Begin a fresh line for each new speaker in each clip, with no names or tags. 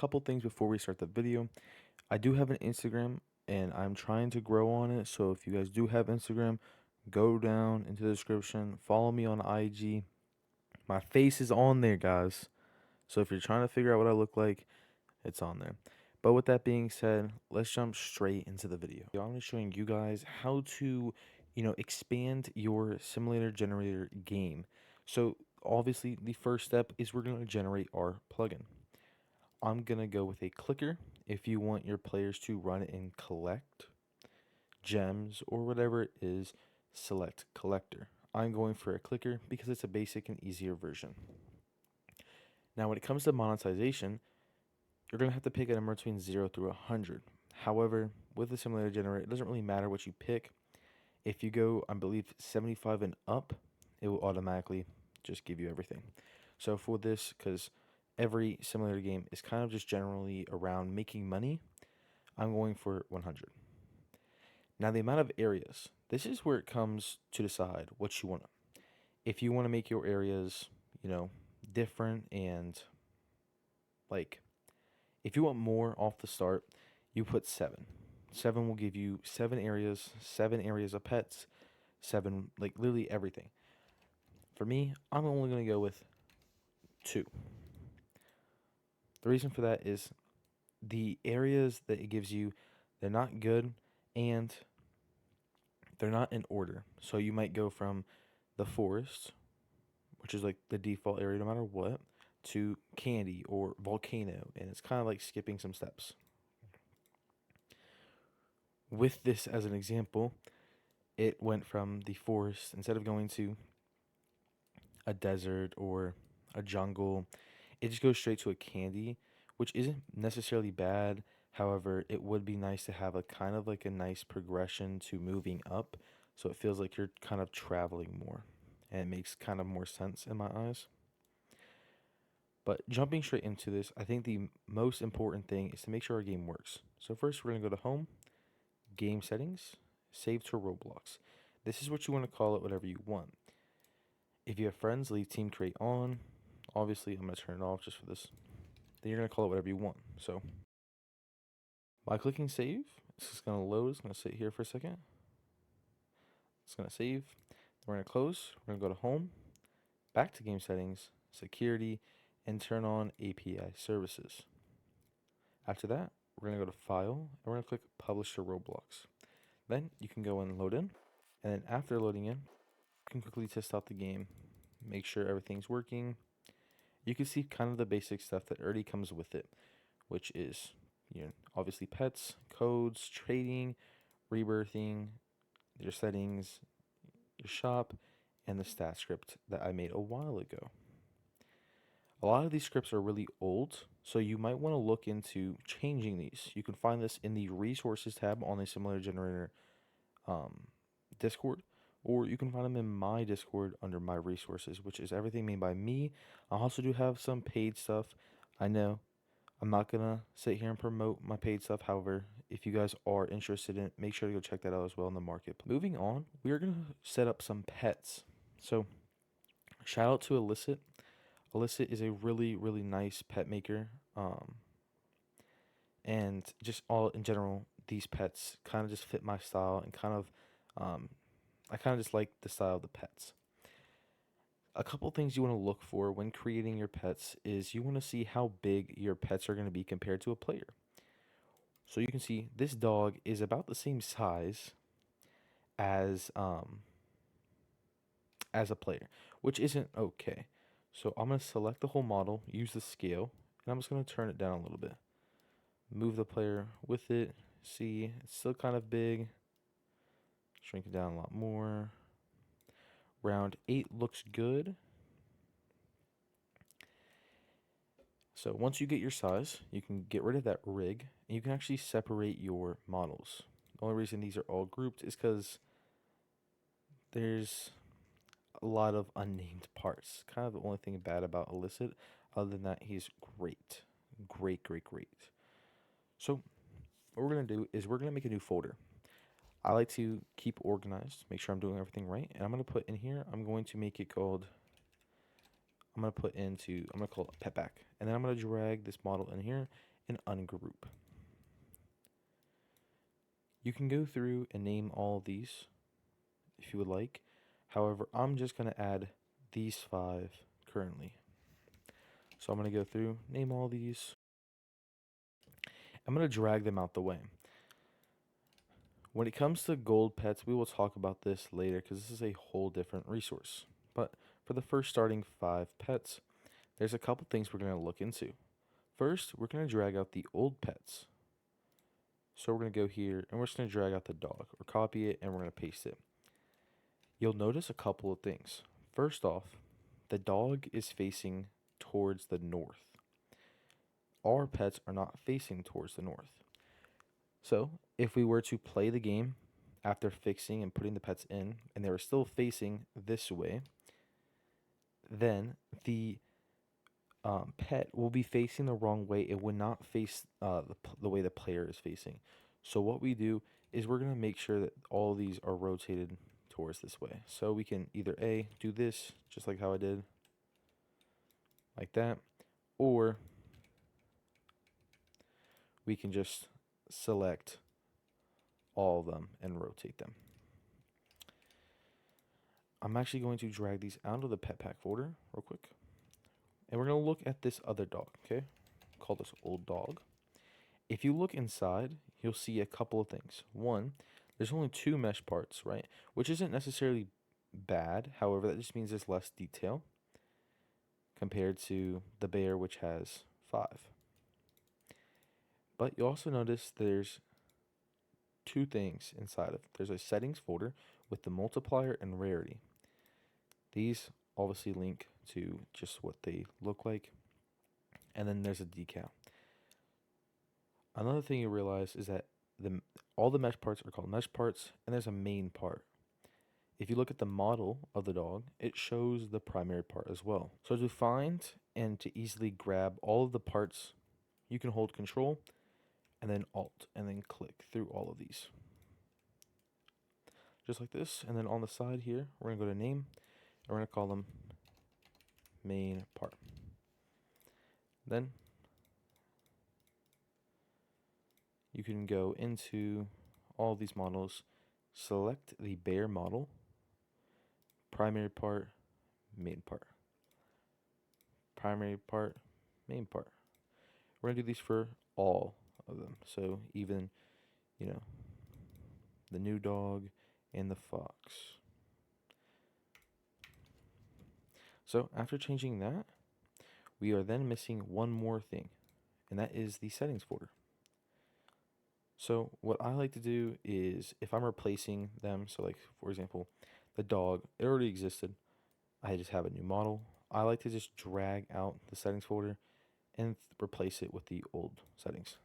couple things before we start the video. I do have an Instagram and I'm trying to grow on it. So if you guys do have Instagram, go down into the description, follow me on IG. My face is on there, guys. So if you're trying to figure out what I look like, it's on there. But with that being said, let's jump straight into the video. I'm going to be showing you guys how to, expand your simulator generator game. So obviously the first step is we're going to generate our plugin. I'm going to go with a clicker if you want your players to run and collect gems or whatever it is, select collector. I'm going for a clicker because it's a basic and easier version. Now when it comes to monetization, you're going to have to pick a number between 0 through 100. However, with the simulator generator, it doesn't really matter what you pick. If you go, I believe, 75 and up, it will automatically just give you everything. So for this, because every simulator game is kind of just generally around making money, I'm going for 100. Now the amount of areas, this is where it comes to decide what you want. If you want to make your areas, different and like, if you want more off the start, you put 7. 7 will give you 7 areas of pets, 7, like literally everything. For me, I'm only going to go with 2. The reason for that is the areas that it gives you, they're not good and they're not in order. So you might go from the forest, which is like the default area no matter what, to candy or volcano, and it's kind of like skipping some steps. With this as an example, it went from the forest, instead of going to a desert or a jungle, it just goes straight to a candy, which isn't necessarily bad. However, it would be nice to have a kind of like a nice progression to moving up, so it feels like you're kind of traveling more, and it makes kind of more sense in my eyes. But jumping straight into this, I think the most important thing is to make sure our game works. So first, we're going to go to Home, Game Settings, Save to Roblox. This is what you want to call it, whatever you want. If you have friends, leave Team Create on. Obviously, I'm going to turn it off just for this. Then you're going to call it whatever you want. So by clicking Save, it's just going to load. It's going to sit here for a second. It's going to save. We're going to close. We're going to go to Home, back to Game Settings, Security, and turn on API Services. After that, we're going to go to File, and we're going to click Publish to Roblox. Then you can go and load in, and then after loading in, you can quickly test out the game, make sure everything's working. You can see kind of the basic stuff that already comes with it, which is, obviously pets, codes, trading, rebirthing, your settings, your shop, and the stat script that I made a while ago. A lot of these scripts are really old, so you might want to look into changing these. You can find this in the resources tab on the simulator generator Discord, or you can find them in my Discord under my resources, which is everything made by me. I also do have some paid stuff. I know I'm not gonna sit here and promote my paid stuff. However, if you guys are interested in it, make sure to go check that out as well in the market. Moving on, we are gonna set up some pets. So shout out to Illicit. Illicit is a really, really nice pet maker. And just all in general, these pets kind of just fit my style and I kind of just like the style of the pets. A couple things you want to look for when creating your pets is you want to see how big your pets are going to be compared to a player. So you can see this dog is about the same size as as a player, which isn't okay. So I'm going to select the whole model, use the scale, and I'm just going to turn it down a little bit. Move the player with it. See, it's still kind of big. Shrink it down a lot more. Round 8 looks good. So once you get your size, you can get rid of that rig, and you can actually separate your models. The only reason these are all grouped is because there's a lot of unnamed parts. Kind of the only thing bad about Illicit. Other than that, he's great. Great, great, great. So what we're going to do is we're going to make a new folder. I like to keep organized, make sure I'm doing everything right. And I'm going to put in here, I'm going to make it called, I'm going to call it pet back. And then I'm going to drag this model in here. and ungroup. You can go through and name all of these if you would like. However, I'm just going to add these 5 currently. So I'm going to go through, name all these. I'm going to drag them out the way. When it comes to gold pets, we will talk about this later because this is a whole different resource. But for the first starting 5 pets, there's a couple things we're going to look into. First, we're going to drag out the old pets. So we're going to go here and we're just going to drag out the dog or copy it and we're going to paste it. You'll notice a couple of things. First off, the dog is facing towards the north. Our pets are not facing towards the north. So if we were to play the game after fixing and putting the pets in and they were still facing this way, then the pet will be facing the wrong way. It would not face the way the player is facing. So what we do is we're going to make sure that all these are rotated towards this way. So we can either A, do this, just like how I did, like that, or we can just select all of them and rotate them. I'm actually going to drag these out of the pet pack folder real quick. And we're going to look at this other dog, okay? Call this old dog. If you look inside, you'll see a couple of things. One, there's only 2 mesh parts, right? Which isn't necessarily bad. However, that just means there's less detail compared to the bear, which has 5. But you also notice there's 2 things inside of it. There's a settings folder with the multiplier and rarity. These obviously link to just what they look like. And then there's a decal. Another thing you realize is that all the mesh parts are called mesh parts, and there's a main part. If you look at the model of the dog, it shows the primary part as well. So to find and to easily grab all of the parts, you can hold Control and then Alt and then click through all of these. Just like this. And then on the side here, we're going to go to Name, and we're going to call them Main Part. Then you can go into all of these models, select the bear model, primary part, main part. Primary part, main part. We're going to do these for all of them. So even, the new dog and the fox. So after changing that, we are then missing one more thing, and that is the settings folder. So what I like to do is if I'm replacing them, so like for example, the dog, it already existed. I just have a new model. I like to just drag out the settings folder and replace it with the old settings.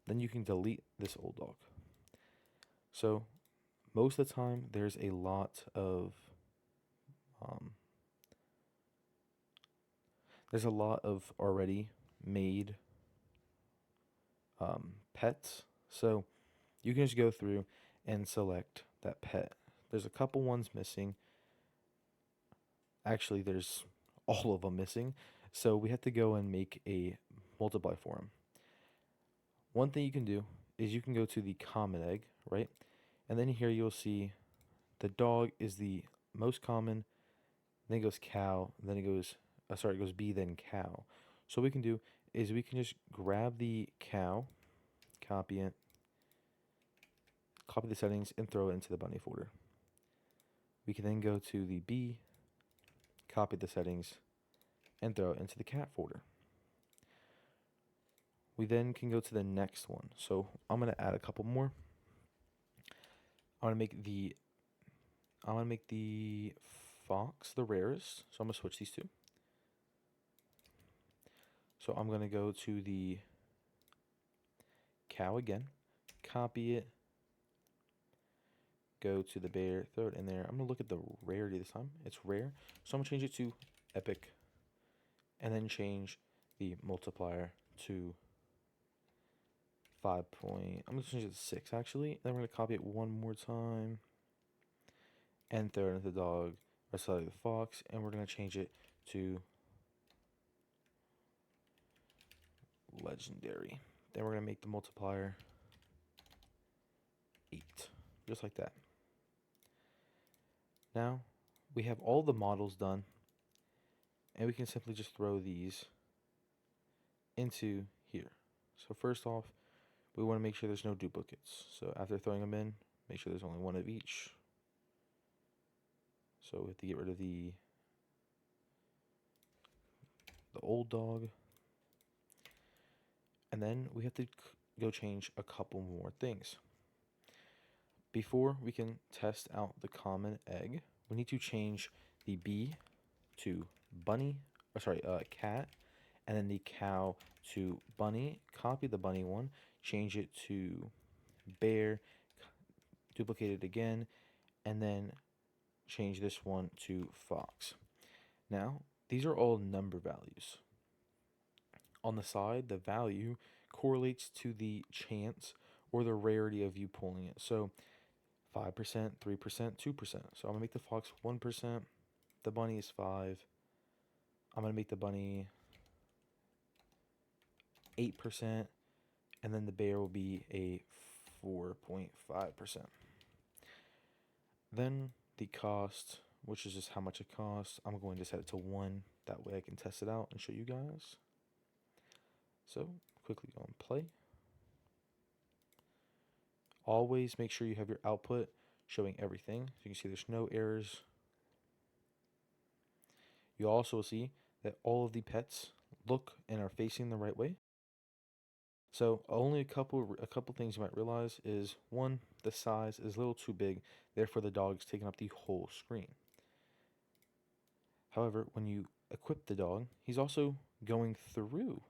Then you can delete this old dog. So most of the time, there's a lot of already made pets. So you can just go through and select that pet. There's a couple ones missing. Actually, there's all of them missing. So we have to go and make a multiply for them. One thing you can do is you can go to the common egg, right? And then here you'll see the dog is the most common. Then it goes cow. Then it goes, it goes B, then cow. So what we can do is we can just grab the cow, copy it, copy the settings, and throw it into the bunny folder. We can then go to the B, copy the settings, and throw it into the cat folder. We then can go to the next one. So I'm going to add a couple more. I want to make the fox the rarest. So I'm going to switch these 2. So I'm going to go to the cow again, copy it, go to the bear, throw it in there. I'm going to look at the rarity this time. It's rare. So I'm going to change it to epic and then change the multiplier to 5 point. I'm going to change it to 6 actually. Then we're going to copy it one more time and throw it into the dog, or sorry, the fox, and we're going to change it to legendary. Then we're going to make the multiplier 8, just like that. Now we have all the models done, and we can simply just throw these into here. So first off, we want to make sure there's no duplicates. So after throwing them in, make sure there's only one of each. So we have to get rid of the old dog. And then we have to go change a couple more things. Before we can test out the common egg, we need to change the bee to bunny, cat, and then the cow to bunny. Copy the bunny one, change it to bear, duplicate it again, and then change this one to fox. Now, these are all number values. On the side, the value correlates to the chance or the rarity of you pulling it. So 5%, 3%, 2%. So I'm going to make the fox 1%. The bunny is 5. I'm going to make the bunny 8%. And then the bear will be a 4.5%. Then the cost, which is just how much it costs, I'm going to set it to 1. That way I can test it out and show you guys. So quickly go and play. Always make sure you have your output showing everything. So you can see there's no errors. You also see that all of the pets look and are facing the right way. So only a couple things you might realize is, one, the size is a little too big, therefore the dog's taking up the whole screen. However, when you equip the dog, he's also going through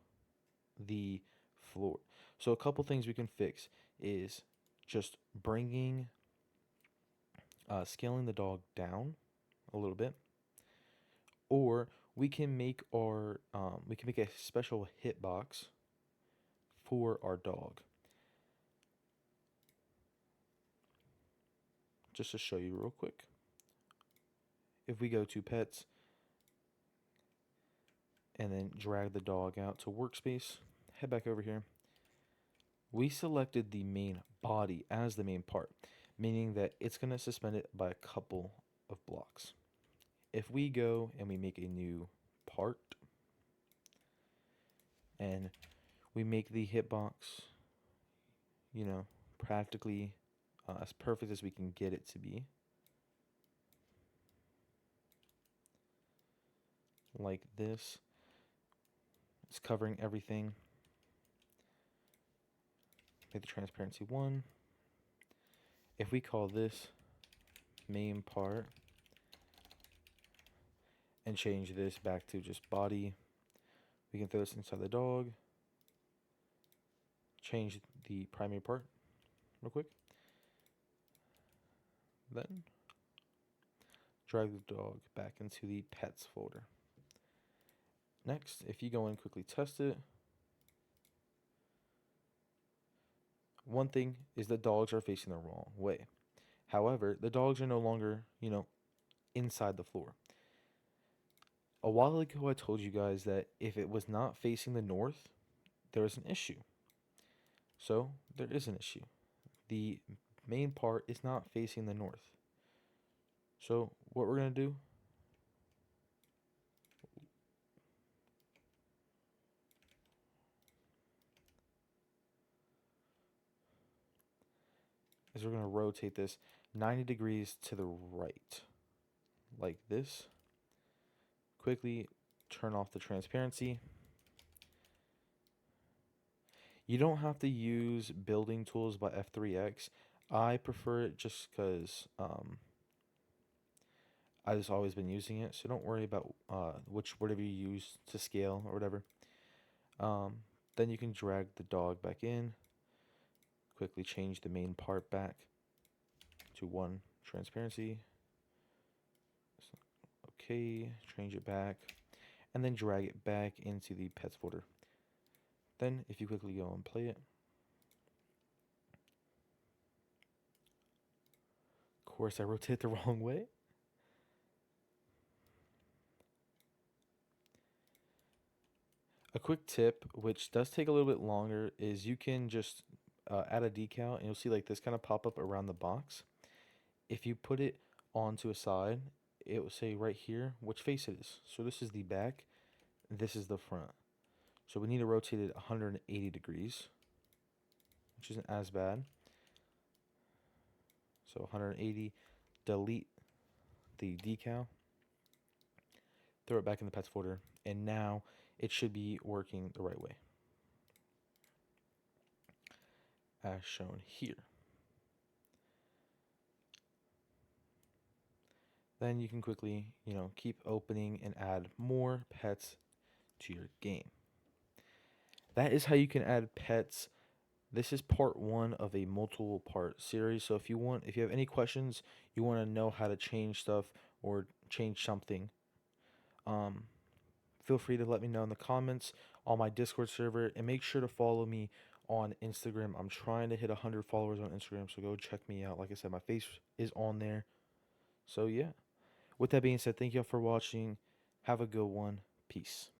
the floor. So a couple things we can fix is just scaling the dog down a little bit, or we can make a special hitbox for our dog. Just to show you real quick, if we go to pets and then drag the dog out to workspace, head back over here, we selected the main body as the main part, meaning that it's going to suspend it by a couple of blocks. If we go and we make a new part and we make the hitbox, practically as perfect as we can get it to be, like this, it's covering everything. Make the transparency 1. If we call this main part and change this back to just body, we can throw this inside the dog, change the primary part real quick, then drag the dog back into the pets folder. Next, if you go and quickly test it, one thing is the dogs are facing the wrong way. However, the dogs are no longer, inside the floor. A while ago, I told you guys that if it was not facing the north, there was an issue. So, there is an issue. The main part is not facing the north. So, what we're going to do is we're going to rotate this 90 degrees to the right, like this. Quickly turn off the transparency. You don't have to use building tools by F3X. I prefer it just because I've just always been using it, so don't worry about whatever you use to scale or whatever. Then you can drag the dog back in. Quickly change the main part back to 1 transparency. Okay, change it back, and then drag it back into the pets folder. Then, if you quickly go and play it, of course I rotate the wrong way. A quick tip, which does take a little bit longer, is you can just add a decal and you'll see like this kind of pop up around the box. If you put it onto a side, it will say right here which face it is. So this is the back, this is the front. So we need to rotate it 180 degrees, which isn't as bad. So 180, delete the decal, throw it back in the pets folder, and now it should be working the right way, as shown here. Then you can quickly, keep opening and add more pets to your game. That is how you can add pets. This is part one of a multiple part series. So if you have any questions, you want to know how to change stuff or change something, um, feel free to let me know in the comments on my Discord server, and make sure to follow me on Instagram. I'm trying to hit 100 followers on Instagram, so go check me out. Like I said, my face is on there. So yeah. With that being said, thank y'all for watching. Have a good one. Peace.